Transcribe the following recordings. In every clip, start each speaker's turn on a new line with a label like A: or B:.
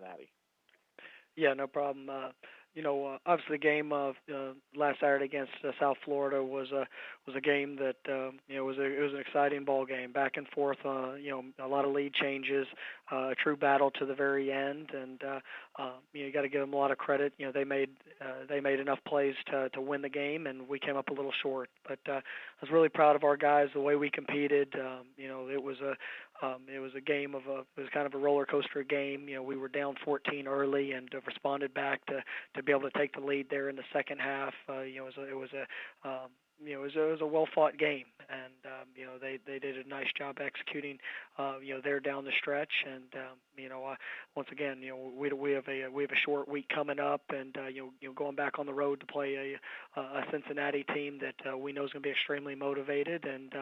A: Cincinnati.
B: Yeah, no problem. Obviously, the game of last Saturday against South Florida was a game that it was an exciting ball game, back and forth. A lot of lead changes, a true battle to the very end, and you got to give them a lot of credit. They made enough plays to win the game, and we came up a little short. But I was really proud of our guys, the way we competed. It was a game it was kind of a roller coaster game. We were down 14 early and responded back to be able to take the lead there in the second half. It was a well fought game, and they did a nice job executing. There down the stretch, and once again, we have a short week coming up, and going back on the road to play a Cincinnati team that we know is going to be extremely motivated, and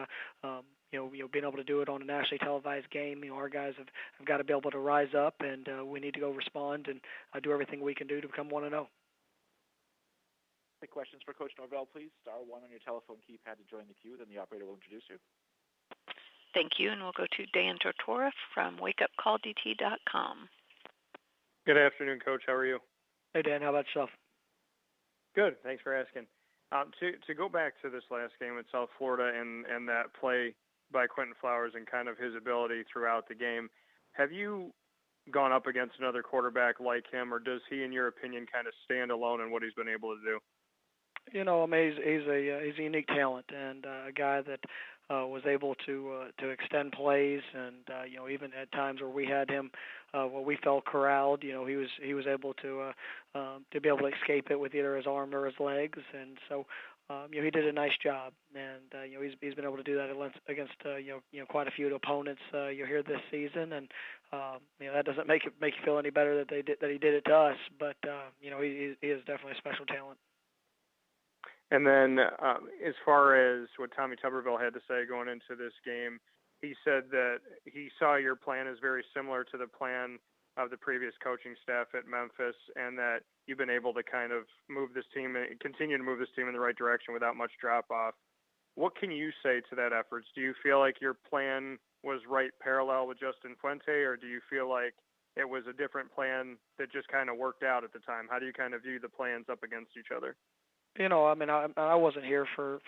B: being able to do it on a nationally televised game, our guys have got to be able to rise up, and we need to go respond and do everything we can do to become 1-0.
A: Any questions for Coach Norvell, please? Star 1 on your telephone keypad to join the queue, then the operator will introduce you.
C: Thank you, and we'll go to Dan Tortora from wakeupcalldt.com.
D: Good afternoon, Coach. How are you?
B: Hey, Dan. How about yourself?
D: Good. Thanks for asking. To go back to this last game with South Florida and that play by Quentin Flowers and kind of his ability throughout the game, have you gone up against another quarterback like him, or does he, in your opinion, kind of stand alone in what he's been able to do?
B: He's a unique talent, and a guy that was able to extend plays, and even at times where we had him, what we felt corralled, he was able to be able to escape it with either his arm or his legs, and so he did a nice job, and he's been able to do that against quite a few opponents here this season, and that doesn't make you feel any better that he did it to us, but he is definitely a special talent.
D: And then as far as what Tommy Tuberville had to say going into this game, he said that he saw your plan as very similar to the plan of the previous coaching staff at Memphis, and that you've been able to kind of continue to move this team in the right direction without much drop-off. What can you say to that efforts? Do you feel like your plan was right parallel with Justin Fuente, or do you feel like it was a different plan that just kind of worked out at the time? How do you kind of view the plans up against each other?
B: I wasn't here for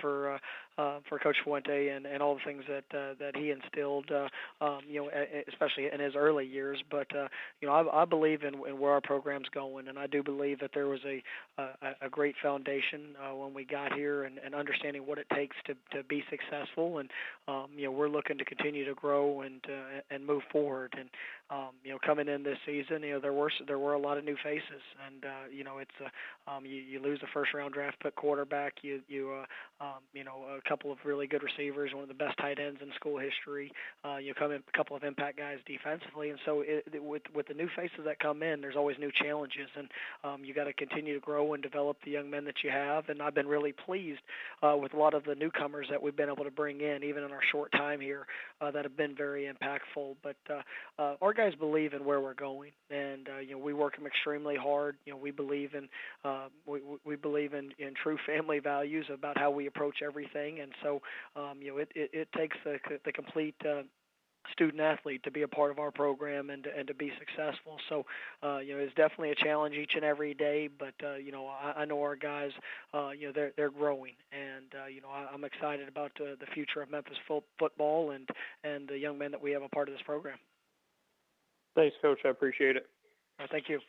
B: Coach Fuente and all the things that he instilled, especially in his early years. But I believe in where our program's going, and I do believe that there was a great foundation when we got here, and understanding what it takes to be successful. And we're looking to continue to grow and move forward. And coming in this season, there were a lot of new faces, and you lose a first round draft pick quarterback, a couple of really good receivers, one of the best tight ends in school history. You come in a couple of impact guys defensively, and so with the new faces that come in, there's always new challenges, and you got to continue to grow and develop the young men that you have. And I've been really pleased with a lot of the newcomers that we've been able to bring in, even in our short time here, that have been very impactful. But our guys believe in where we're going, and we work them extremely hard. We believe in we believe in true family values about how we approach everything, and so it takes the complete student athlete to be a part of our program and to be successful. So it's definitely a challenge each and every day, but I know our guys, they're growing, and I'm excited about the future of Memphis football and the young men that we have a part of this program.
D: Thanks, Coach. I appreciate it.
B: Thank you.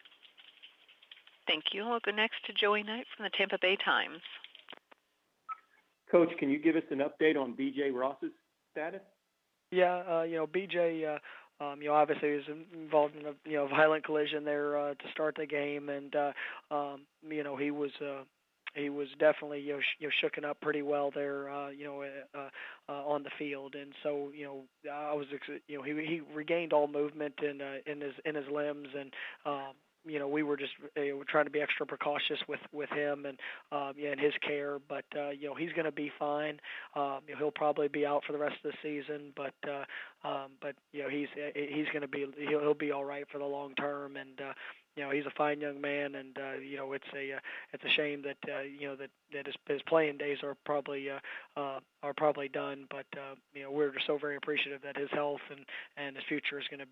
C: Thank you. We'll go next to Joey Knight from the Tampa Bay Times.
E: Coach, can you give us an update on B.J. Ross's status?
B: Yeah, BJ, obviously was involved in a violent collision there to start the game, and he was definitely shooken up pretty well there, on the field, and so he regained all movement in his limbs, and we were just trying to be extra precautious with him and his care, but he's going to be fine. He'll probably be out for the rest of the season, but he's going to he'll be all right for the long term, and he's a fine young man, and it's a shame that that his playing days are probably done, but we're just so very appreciative that his health and his future is going to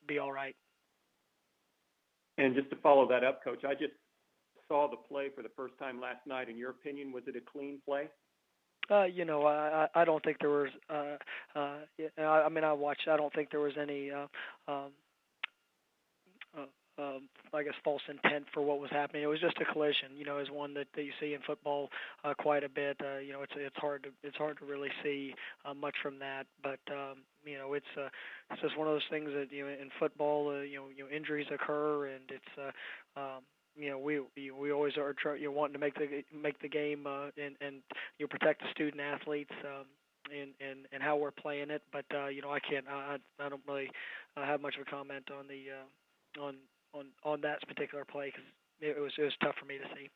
B: be all right.
E: And just to follow that up, Coach, I just saw the play for the first time last night. In your opinion, was it a clean play?
B: I don't think there was. I mean, I watched. I don't think there was any. I guess false intent for what was happening. It was just a collision. Is one that you see in football quite a bit. It's hard to really see much from that. But it's just one of those things that in football injuries occur, and it's we always are wanting to make the game and protect the student athletes. And how we're playing it, but I don't really have much of a comment on the on that particular play because it was tough for me to see.